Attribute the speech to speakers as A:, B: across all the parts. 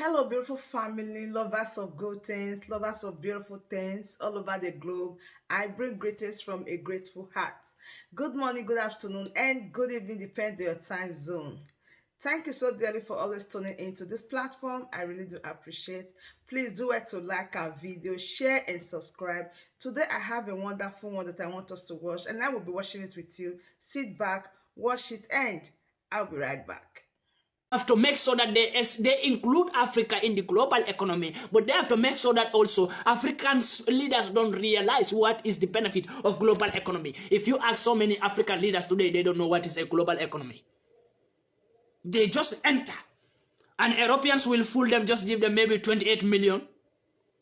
A: Hello, beautiful family, lovers of good things, lovers of beautiful things all over the globe. I bring greetings from a grateful heart. Good morning, good afternoon, and good evening, depending on your time zone. Thank you so dearly for always tuning into this platform. I really do appreciate. Please do it to like our video, share, and subscribe. Today, I have a wonderful one that I want us to watch, and I will be watching it with you. Sit back, watch it, and I'll be right back.
B: Have to make sure that they include Africa in the global economy, but they have to make sure that also African leaders don't realize what is the benefit of global economy. If you ask so many African leaders today, they don't know what is a global economy. They just enter, and Europeans will fool them, just give them maybe 28 million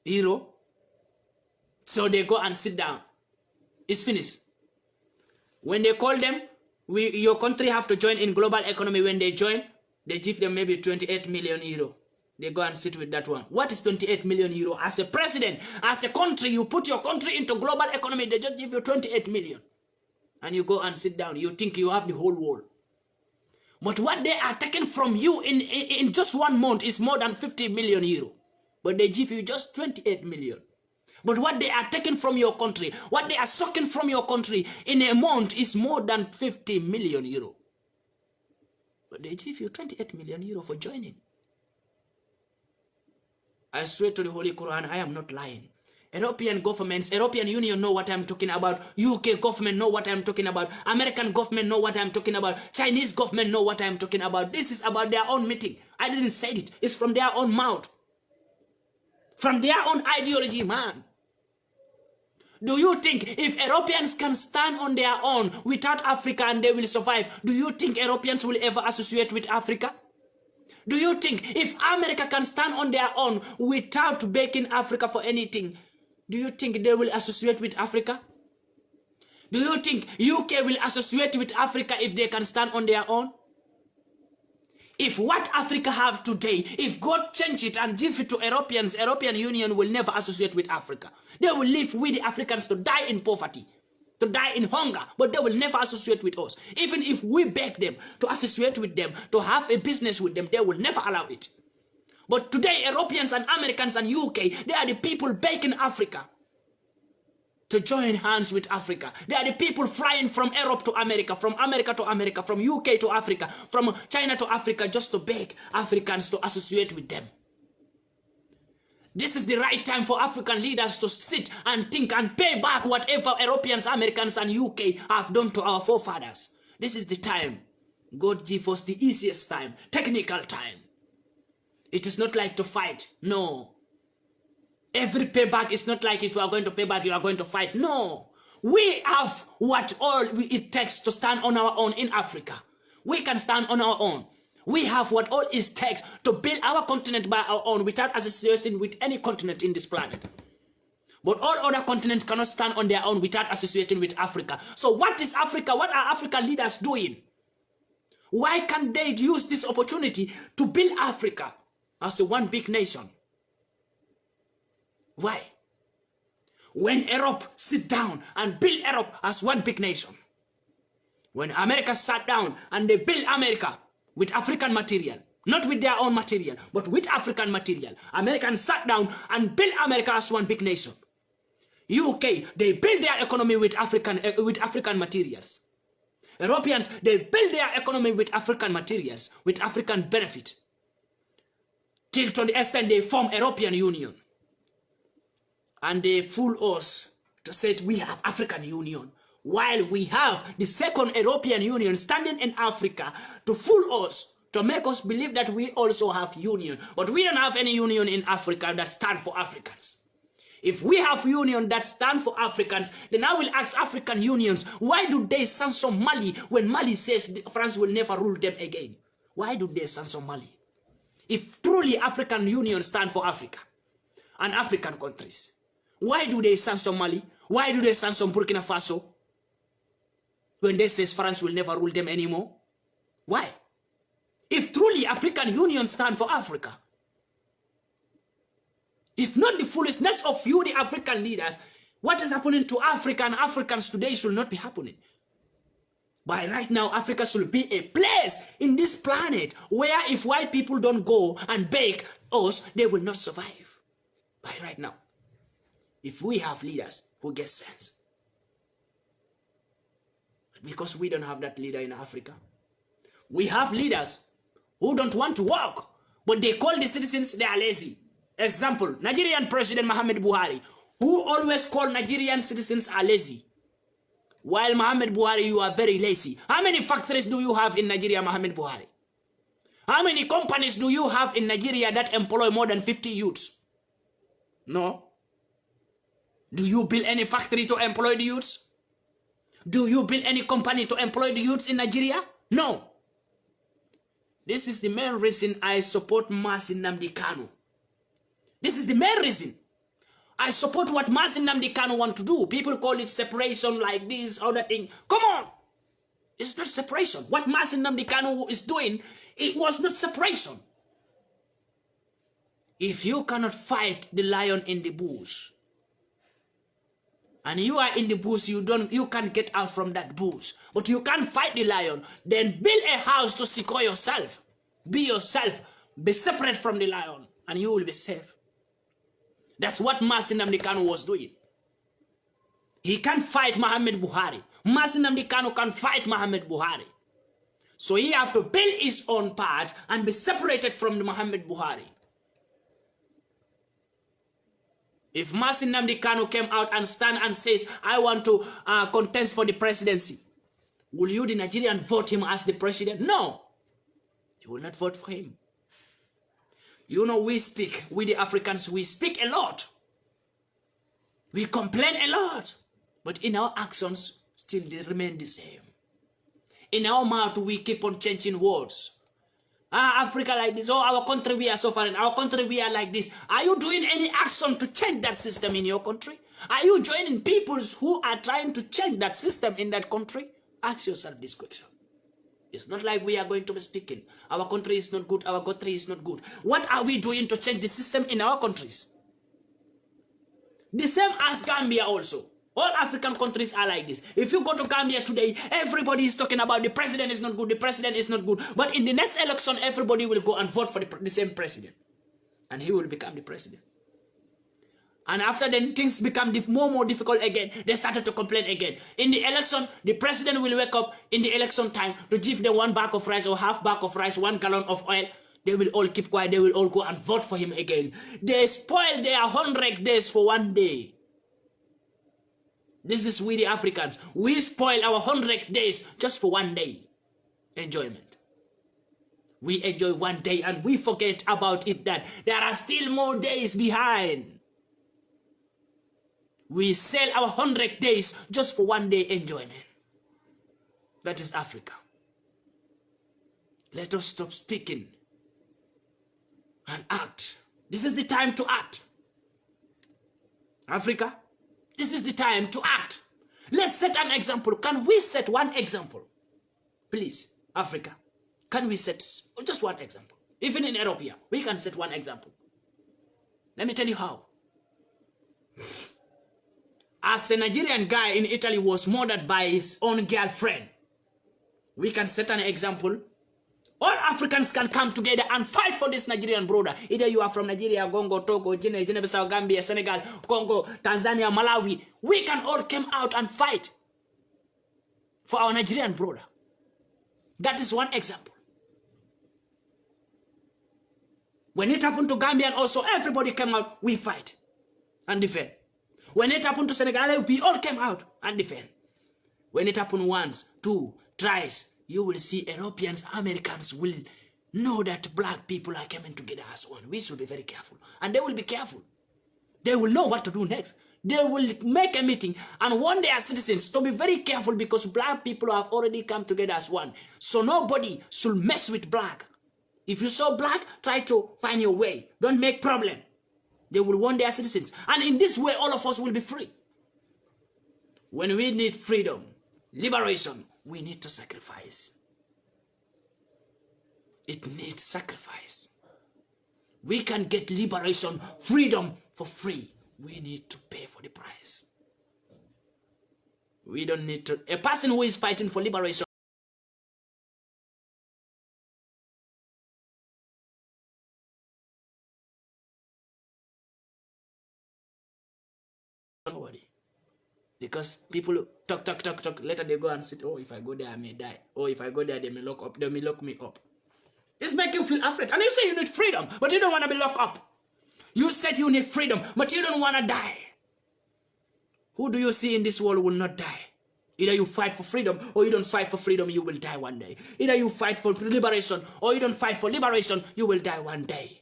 B: euro. So they go and sit down. It's finished. When they call them, your country have to join in global economy. When they join, they give them maybe 28 million euro. They go and sit with that one. What is 28 million euro? As a president, as a country, you put your country into global economy, they just give you 28 million. And you go and sit down. You think you have the whole world. But what they are taking from you in just 1 month is more than 50 million euro. But they give you just 28 million. But what they are taking from your country, what they are sucking from your country in a month is more than 50 million euro. But they give you 28 million euro for joining. I swear to the Holy Quran, I am not lying. European governments, European Union know what I'm talking about. UK government know what I'm talking about. American government know what I'm talking about. Chinese government know what I'm talking about. This is about their own meeting. I didn't say it. It's from their own mouth. From their own ideology, man. Do you think if Europeans can stand on their own without Africa and they will survive, do you think Europeans will ever associate with Africa? Do you think if America can stand on their own without begging Africa for anything, do you think they will associate with Africa? Do you think UK will associate with Africa if they can stand on their own? If what Africa have today, if God change it and give it to Europeans, European Union will never associate with Africa. They will leave with the Africans to die in poverty, to die in hunger, but they will never associate with us. Even if we beg them to associate with them, to have a business with them, they will never allow it. But today, Europeans and Americans and UK, they are the people begging Africa to join hands with Africa. They are the people flying from Europe to America, from America to America, from UK to Africa, from China to Africa, just to beg Africans to associate with them. This is the right time for African leaders to sit and think and pay back whatever Europeans, Americans, and UK have done to our forefathers. This is the time. God give us the easiest time, technical time. It is not like to fight. No. Every payback is not like if you are going to pay back, you are going to fight. No. We have what all it takes to stand on our own in Africa. We can stand on our own. We have what all it takes to build our continent by our own without associating with any continent in this planet. But all other continents cannot stand on their own without associating with Africa. So what is Africa? What are African leaders doing? Why can't they use this opportunity to build Africa as a one big nation? Why? When Europe sit down and build Europe as one big nation. When America sat down and they built America with African material, not with their own material, but with African material. Americans sat down and built America as one big nation. UK, they build their economy with African materials. Europeans, they build their economy with African materials, with African benefit. Till to the extent they form European Union. And they fool us to say we have African Union, while we have the second European Union standing in Africa to fool us, to make us believe that we also have union. But we don't have any union in Africa that stand for Africans. If we have union that stand for Africans, then I will ask African unions, why do they sanction Mali when Mali says France will never rule them again? Why do they sanction Mali? If truly African Union stand for Africa and African countries, why do they sanction Mali? Why do they sanction Burkina Faso when they say France will never rule them anymore? Why? If truly African Union stand for Africa, if not the foolishness of you, the African leaders, what is happening to Africa and Africans today should not be happening. By right now, Africa should be a place in this planet where if white people don't go and beg us, they will not survive. By right now, if we have leaders who get sense, because we don't have that leader in Africa. We have leaders who don't want to work, but they call the citizens they are lazy. Example, Nigerian President Muhammad Buhari, who always call Nigerian citizens are lazy. While Muhammad Buhari, you are very lazy. How many factories do you have in Nigeria, Muhammad Buhari? How many companies do you have in Nigeria that employ more than 50 youths? No. Do you build any factory to employ the youths? Do you build any company to employ the youths in Nigeria? No. This is the main reason I support Mazi Nnamdi Kanu. This is the main reason. I support what Mazi Nnamdi Kanu want to do. People call it separation like this, other thing. Come on. It's not separation. What Mazi Nnamdi Kanu is doing, it was not separation. If you cannot fight the lion in the bush, and you are in the bush, you can't get out from that bush, but you can't fight the lion, then build a house to secure yourself. Be yourself. Be separate from the lion, and you will be safe. That's what Mazi Nnamdi Kanu was doing. He can't fight Muhammad Buhari. Mazi Nnamdi Kanu can't fight Muhammad Buhari. So he have to build his own part and be separated from the Muhammad Buhari. If Mazi Nnamdi Kanu came out and stand and says, I want to contest for the presidency, will you, the Nigerian, vote him as the president? No. You will not vote for him. You know, we the Africans, we speak a lot. We complain a lot. But in our actions, still they remain the same. In our mouth, we keep on changing words. Africa like this. Oh, our country, we are suffering. Our country, we are like this. Are you doing any action to change that system in your country? Are you joining people who are trying to change that system in that country? Ask yourself this question. It's not like we are going to be speaking. Our country is not good. Our country is not good. What are we doing to change the system in our countries? The same as Gambia also. All African countries are like this. If you go to Gambia today, everybody is talking about the president is not good, the president is not good. But in the next election, everybody will go and vote for the same president. And he will become the president. And after then, things become more difficult again. They started to complain again. In the election, the president will wake up in the election time to give them 1 bag of rice or half bag of rice, 1 gallon of oil. They will all keep quiet. They will all go and vote for him again. They spoil their 100 days for 1 day. This is we the Africans. We spoil our 100 days just for 1 day. Enjoyment. We enjoy 1 day and we forget about it that there are still more days behind. We sell our 100 days just for 1 day enjoyment. That is Africa. Let us stop speaking and act. This is the time to act. Africa, this is the time to act. Let's set an example. Can we set one example? Please, Africa, can we set just one example? Even in Europe, we can set one example. Let me tell you how. As a Nigerian guy in Italy was murdered by his own girlfriend, we can set an example. All Africans can come together and fight for this Nigerian brother. Either you are from Nigeria, Congo, Togo, Guinea-Bissau, Gambia, Senegal, Congo, Tanzania, Malawi. We can all come out and fight for our Nigerian brother. That is one example. When it happened to Gambia also, everybody came out, we fight and defend. When it happened to Senegal, we all came out and defend. When it happened once, 2, thrice, you will see Europeans, Americans will know that black people are coming together as one. We should be very careful. And they will be careful. They will know what to do next. They will make a meeting and warn their citizens to be very careful because black people have already come together as one. So nobody should mess with black. If you saw black, try to find your way. Don't make problem. They will warn their citizens. And in this way, all of us will be free. When we need freedom, liberation, we need to sacrifice. It needs sacrifice. We can get liberation, freedom for free. We need to pay for the price. We don't need to. A person who is fighting for liberation Nobody. Because people talk. Later they go and sit. Oh, if I go there, I may die. Oh, if I go there, they may lock me up. This make you feel afraid. And you say you need freedom, but you don't want to be locked up. You said you need freedom, but you don't want to die. Who do you see in this world will not die? Either you fight for freedom or you don't fight for freedom, you will die one day. Either you fight for liberation or you don't fight for liberation, you will die one day.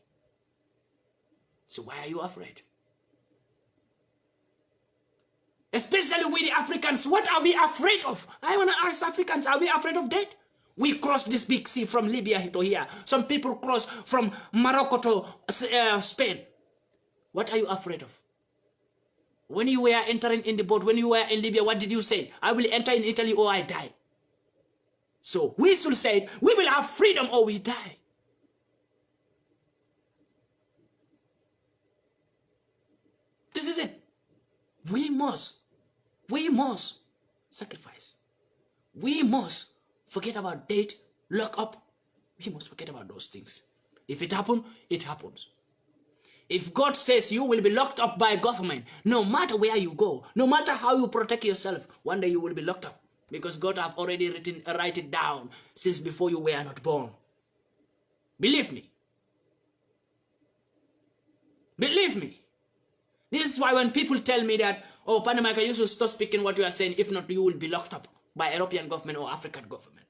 B: So why are you afraid? Especially we the Africans, what are we afraid of? I want to ask Africans, are we afraid of death? We cross this big sea from Libya to here. Some people cross from Morocco to Spain. What are you afraid of? When you were entering in the boat, when you were in Libya, what did you say? I will enter in Italy or I die. So we should say, we will have freedom or we die. This is it. We must sacrifice. We must forget about date, lock up. We must forget about those things. If it happens, it happens. If God says you will be locked up by government, no matter where you go, no matter how you protect yourself, one day you will be locked up. Because God have already write it down since before you were not born. Believe me. Believe me. This is why when people tell me that, oh, Panamaika, you should stop speaking what you are saying. If not, you will be locked up by European government or African government.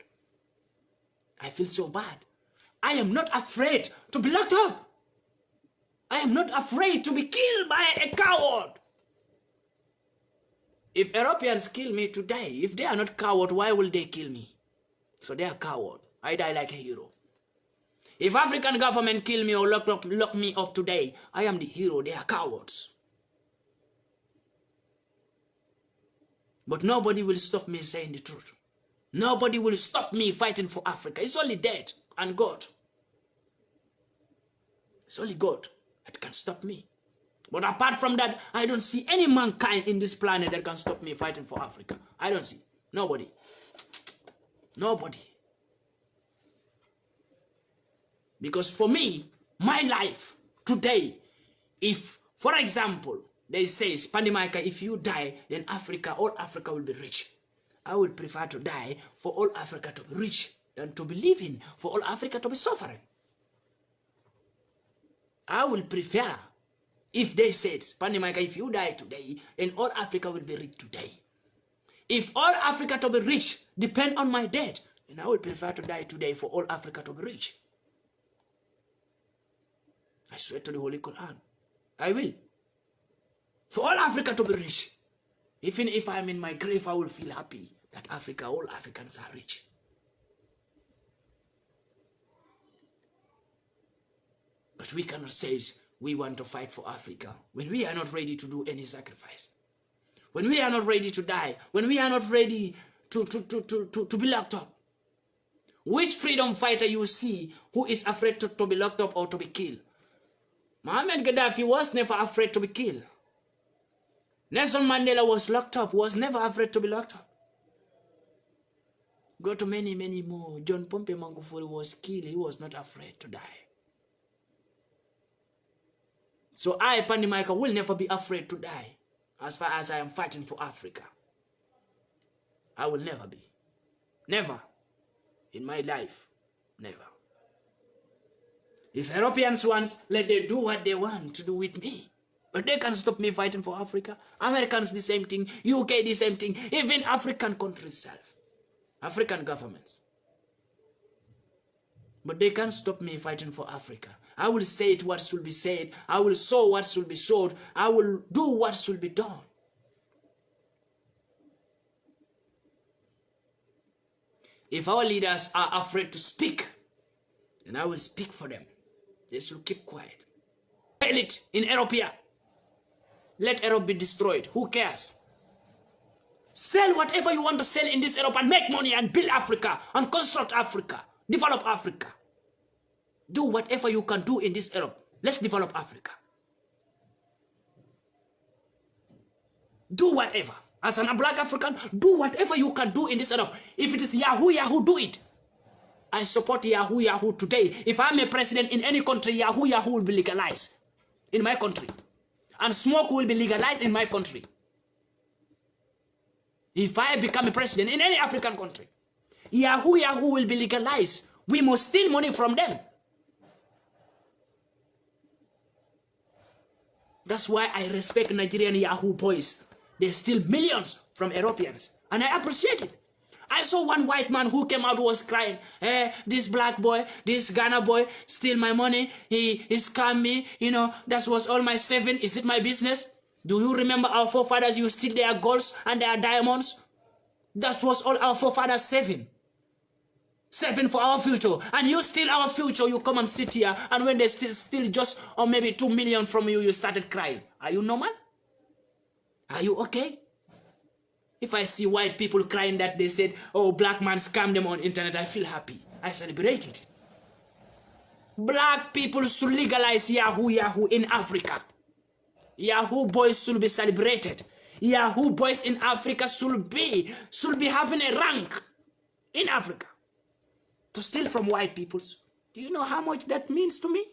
B: I feel so bad. I am not afraid to be locked up. I am not afraid to be killed by a coward. If Europeans kill me today, if they are not coward, why will they kill me? So they are coward. I die like a hero. If African government kill me or lock me up today, I am the hero. They are cowards. But nobody will stop me saying the truth. Nobody will stop me fighting for Africa. It's only death and God. It's only God that can stop me. But apart from that, I don't see any mankind in this planet that can stop me fighting for Africa. I don't see. Nobody. Nobody. Because for me, my life today, if, for example, they say, Pandemika, if you die, then Africa, all Africa will be rich. I would prefer to die for all Africa to be rich than to be living for all Africa to be suffering. I will prefer, if they said, Pandemika, if you die today, then all Africa will be rich today. If all Africa to be rich depend on my death, then I would prefer to die today for all Africa to be rich. I swear to the Holy Quran, I will. For all Africa to be rich. Even if I'm in my grave, I will feel happy that Africa, all Africans are rich. But we cannot say we want to fight for Africa when we are not ready to do any sacrifice. When we are not ready to die. When we are not ready to be locked up. Which freedom fighter you see who is afraid to be locked up or to be killed? Mohammed Gaddafi was never afraid to be killed. Nelson Mandela was locked up, was never afraid to be locked up. Go to many, many more. John Pombe Magufuli was killed, he was not afraid to die. So I, Pandemika, will never be afraid to die as far as I am fighting for Africa. I will never be. Never. In my life. Never. If Europeans want, let them do what they want to do with me. But they can't stop me fighting for Africa. Americans the same thing. UK the same thing. Even African countries itself. African governments. But they can't stop me fighting for Africa. I will say it what should be said. I will sow what should be sowed. I will do what should be done. If our leaders are afraid to speak, then I will speak for them. They should keep quiet. Tell it in Europe. Let Europe be destroyed. Who cares? Sell whatever you want to sell in this Europe and make money and build Africa and construct Africa. Develop Africa. Do whatever you can do in this Europe. Let's develop Africa. Do whatever. As a black African, do whatever you can do in this Europe. If it is Yahoo, Yahoo, do it. I support Yahoo, Yahoo today. If I'm a president in any country, Yahoo, Yahoo will be legalized in my country. And smoke will be legalized in my country. If I become a president in any African country, Yahoo will be legalized. We must steal money from them. That's why I respect Nigerian Yahoo boys. They steal millions from Europeans. And I appreciate it. I saw one white man who came out was crying, this black boy, this Ghana boy steal my money. He scammed me. You know, that was all my saving. Is it my business? Do you remember our forefathers? You steal their golds and their diamonds. That was all our forefathers saving. Saving for our future. And you steal our future. You come and sit here. And when they steal just or maybe 2 million from you, you started crying. Are you normal? Are you okay? If I see white people crying that they said, oh, black man scammed them on internet, I feel happy. I celebrate it. Black people should legalize Yahoo in Africa. Yahoo boys should be celebrated. Yahoo boys in Africa should be having a rank in Africa. To steal from white peoples. Do you know how much that means to me?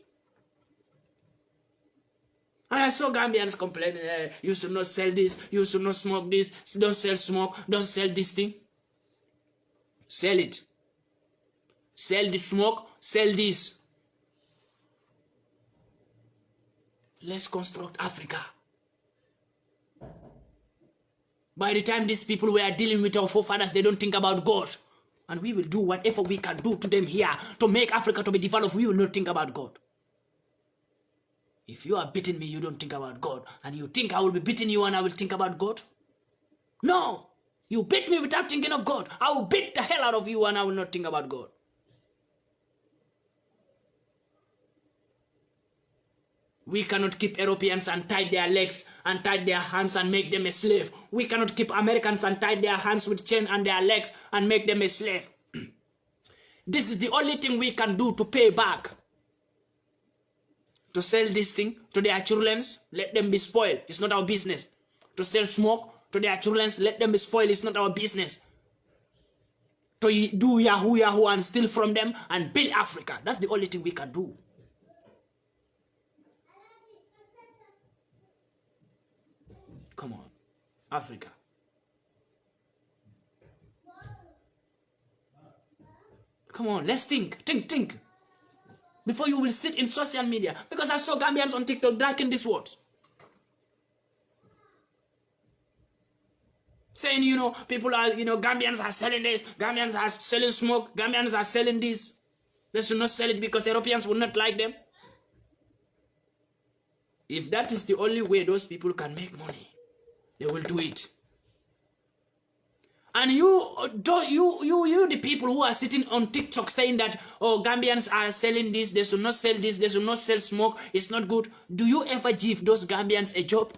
B: And I saw Gambians complaining, you should not sell this, you should not smoke this, don't sell smoke, don't sell this thing. Sell it. Sell the smoke, sell this. Let's construct Africa. By the time these people were dealing with our forefathers, they don't think about God. And we will do whatever we can do to them here to make Africa to be developed. We will not think about God. If you are beating me, you don't think about God. And you think I will be beating you and I will think about God? No. You beat me without thinking of God. I will beat the hell out of you and I will not think about God. We cannot keep Europeans and tie their legs and tie their hands and make them a slave. We cannot keep Americans and tie their hands with chain and their legs and make them a slave. This is the only thing we can do to pay back. To sell this thing to their children, let them be spoiled. It's not our business. To sell smoke to their children, let them be spoiled. It's not our business. To do Yahoo and steal from them and build Africa. That's the only thing we can do. Come on, Africa. Come on, let's think. Before you will sit in social media. Because I saw Gambians on TikTok darken these words. Saying, you know, people are, you know, Gambians are selling this, Gambians are selling smoke, Gambians are selling this. They should not sell it because Europeans will not like them. If that is the only way those people can make money, they will do it. And the people who are sitting on TikTok saying that, oh, Gambians are selling this, they should not sell this, they should not sell smoke, it's not good. Do you ever give those Gambians a job?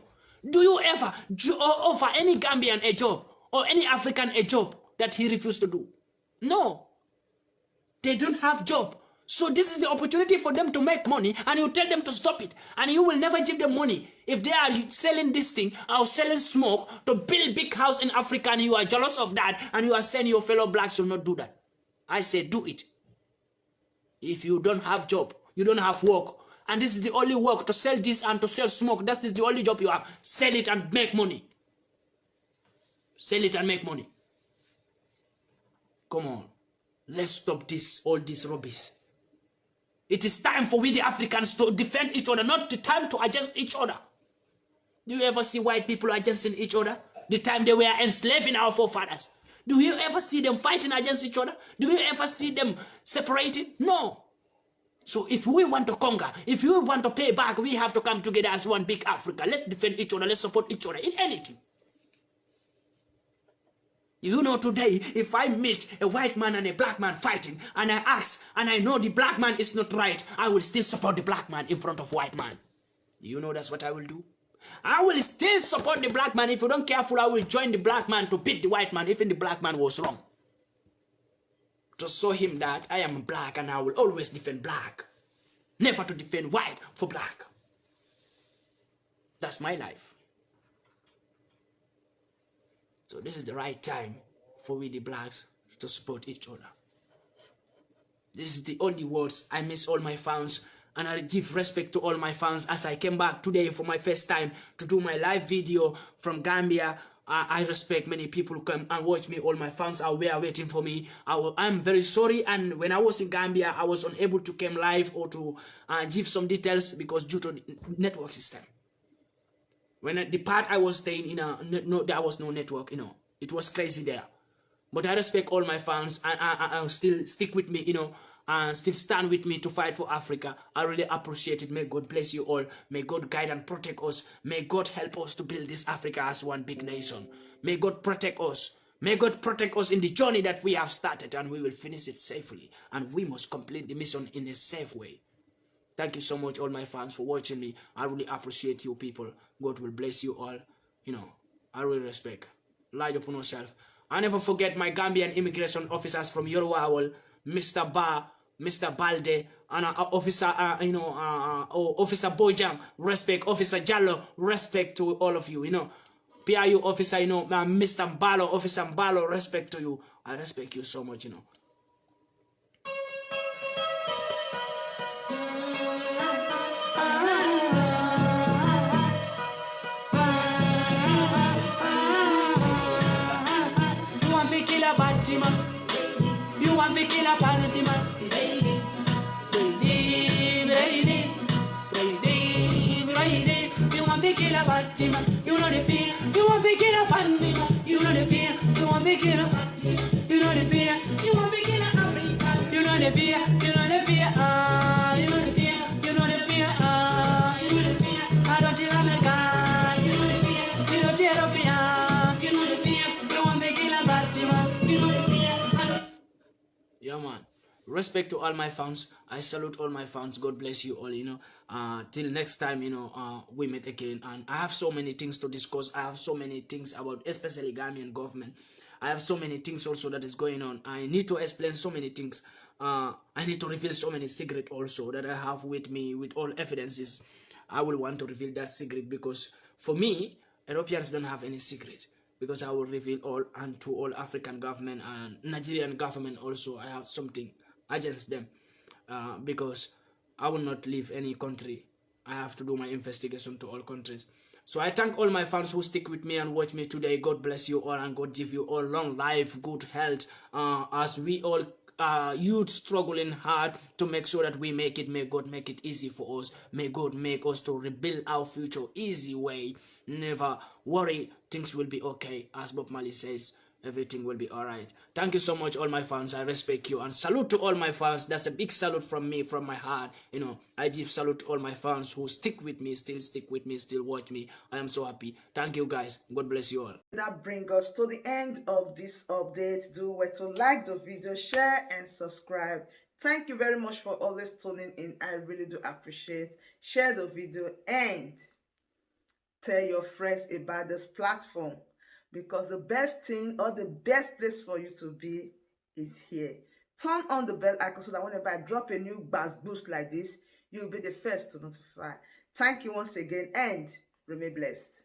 B: Do you ever offer any Gambian a job or any African a job that he refused to do? No. They don't have job. So this is the opportunity for them to make money and you tell them to stop it. And you will never give them money. If they are selling this thing or selling smoke to build big house in Africa and you are jealous of that and you are saying your fellow blacks will not do that. I say do it. If you don't have job, you don't have work, and this is the only work to sell this and to sell smoke, that is the only job you have. Sell it and make money. Sell it and make money. Come on. Let's stop this, all this rubbish. It is time for we the Africans to defend each other, not the time to against each other. Do you ever see white people against each other? The time they were enslaving our forefathers. Do you ever see them fighting against each other? Do you ever see them separated? No. So if we want to conquer, if we want to pay back, we have to come together as one big Africa. Let's defend each other. Let's support each other in anything. You know, today, if I meet a white man and a black man fighting, and I ask, and I know the black man is not right, I will still support the black man in front of white man. You know that's what I will do? I will still support the black man. If you don't careful, I will join the black man to beat the white man, even the black man was wrong. To show him that I am black and I will always defend black. Never to defend white for black. That's my life. So this is the right time for we the blacks to support each other. This is the only words. I miss all my fans and I give respect to all my fans as I came back today for my first time to do my live video from Gambia I respect many people come and watch me. All my fans are there waiting for me. I'm very sorry. And when I was in Gambia, I was unable to come live or to give some details because due to the network system. When the part I was staying in, there was no network. It was crazy there. But I respect all my fans, and I still stick with me, and still stand with me to fight for Africa. I really appreciate it. May God bless you all. May God guide and protect us. May God help us to build this Africa as one big nation. May God protect us. May God protect us in the journey that we have started, and we will finish it safely. And we must complete the mission in a safe way. Thank you so much, all my fans, for watching me. I really appreciate you people. God will bless you all. I really respect. Lie upon yourself. I never forget my Gambian immigration officers from Rriòr, Mr. Ba, Mr. Balde, and Officer, Officer Bojang, respect, Officer Jallo, respect to all of you, PIU officer, Mr. Mbalo, Officer Mbalo, respect to you. I respect you so much, You want to kill a Palestina? You want to kill a Fatima? You know the fear. You want to kill a Fatima? You know the fear. You want to kill a Fatima? You know the fear. You want to kill a Africa? You know the fear. You know the fear. You know the fear. You know the fear. You know the fear. I don't tell America. You know the fear. You don't tell European. You know the fear. You want to kill a Fatima? You know the fear. Yeah, man. Respect to all my fans. I salute all my fans. God bless you all. Till next time, we meet again. And I have so many things to discuss. I have so many things about, especially Gambian government. I have so many things also that is going on. I need to explain so many things. I need to reveal so many secrets also that I have with me, with all evidences. I will want to reveal that secret because for me, Europeans don't have any secret. Because I will reveal all, and to all African government and Nigerian government also, I have something against them, because I will not leave any country. I have to do my investigation to all countries. So I thank all my fans who stick with me and watch me today. God bless you all, and God give you all long life, good health, as we all youth struggling hard to make sure that we make it. May God make it easy for us. May God make us to rebuild our future easy way. Never worry, things will be okay. As Bob Marley says, everything will be alright. Thank you so much, all my fans. I respect you, and salute to all my fans. That's a big salute from me, from my heart. I give salute to all my fans who stick with me, still watch me. I am so happy. Thank you, guys. God bless you all.
A: That brings us to the end of this update. Do where to like the video, share and subscribe. Thank you very much for always tuning in. I really do appreciate. Share the video and tell your friends about this platform, because the best thing or the best place for you to be is here. Turn on the bell icon so that whenever I drop a new buzz boost like this, you'll be the first to notify. Thank you once again and remain blessed.